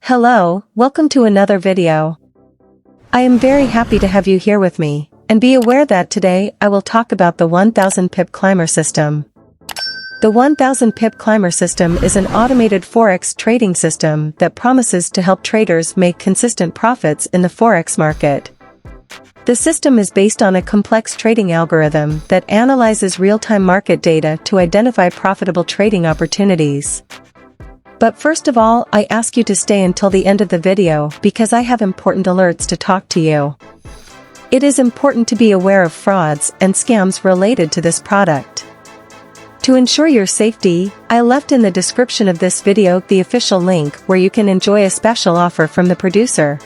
Hello, welcome to another video. I am very happy to have you here with me, and be aware that today I will talk about the 1000 pip climber system. The 1000 pip climber system is an automated Forex trading system that promises to help traders make consistent profits in the Forex market. The system is based on a complex trading algorithm that analyzes real-time market data to identify profitable trading opportunities. But first of all, I ask you to stay until the end of the video because I have important alerts to talk to you. It is important to be aware of frauds and scams related to this product. To ensure your safety, I left in the description of this video the official link where you can enjoy a special offer from the producer.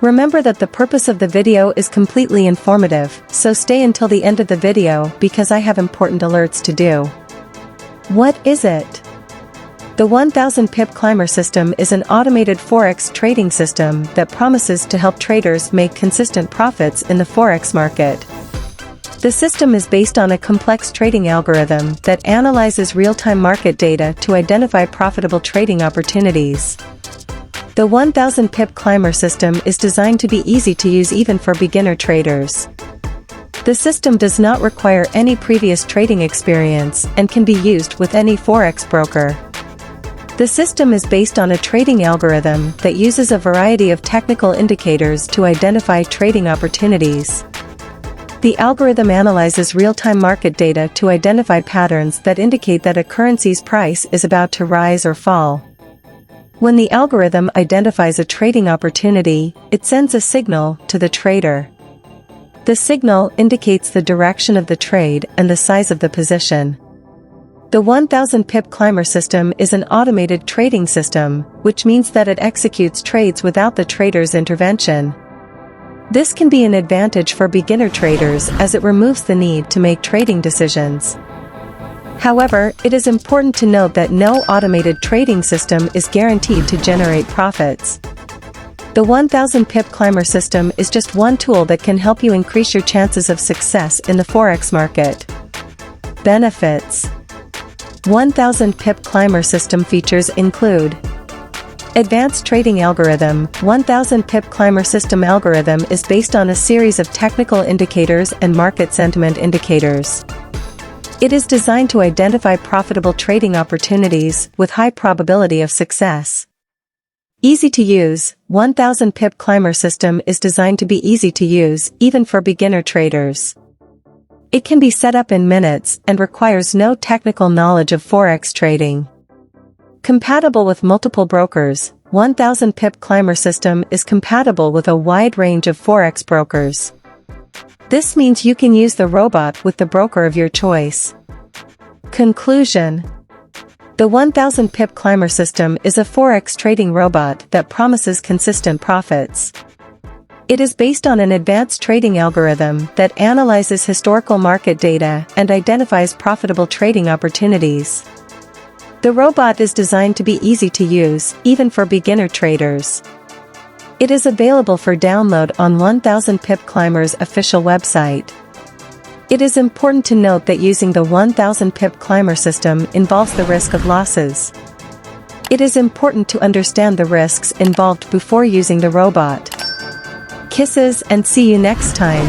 Remember that the purpose of the video is completely informative, so stay until the end of the video because I have important alerts to do. What is it? The 1000 pip climber system is an automated Forex trading system that promises to help traders make consistent profits in the Forex market. The system is based on a complex trading algorithm that analyzes real-time market data to identify profitable trading opportunities. The 1000 pip climber system is designed to be easy to use even for beginner traders. The system does not require any previous trading experience and can be used with any Forex broker. The system is based on a trading algorithm that uses a variety of technical indicators to identify trading opportunities. The algorithm analyzes real-time market data to identify patterns that indicate that a currency's price is about to rise or fall. When the algorithm identifies a trading opportunity, it sends a signal to the trader. The signal indicates the direction of the trade and the size of the position. The 1000 pip climber system is an automated trading system, which means that it executes trades without the trader's intervention. This can be an advantage for beginner traders as it removes the need to make trading decisions. However, it is important to note that no automated trading system is guaranteed to generate profits. The 1000 pip climber system is just one tool that can help you increase your chances of success in the Forex market. Benefits: 1000 pip climber system features include Advanced Trading Algorithm. 1000 pip climber system algorithm is based on a series of technical indicators and market sentiment indicators. It is designed to identify profitable trading opportunities with high probability of success. Easy to use. 1000 pip climber system is designed to be easy to use even for beginner traders. It can be set up in minutes and requires no technical knowledge of Forex trading. Compatible with multiple brokers. 1000 pip climber system is compatible with a wide range of Forex brokers. This means you can use the robot with the broker of your choice. Conclusion: the 1000 pip climber system is a Forex trading robot that promises consistent profits. It is based on an advanced trading algorithm that analyzes historical market data and identifies profitable trading opportunities. The robot is designed to be easy to use, even for beginner traders. It is available for download on 1000 pip climber's official website. It is important to note that using the 1000 pip climber system involves the risk of losses. It is important to understand the risks involved before using the robot. Kisses and see you next time.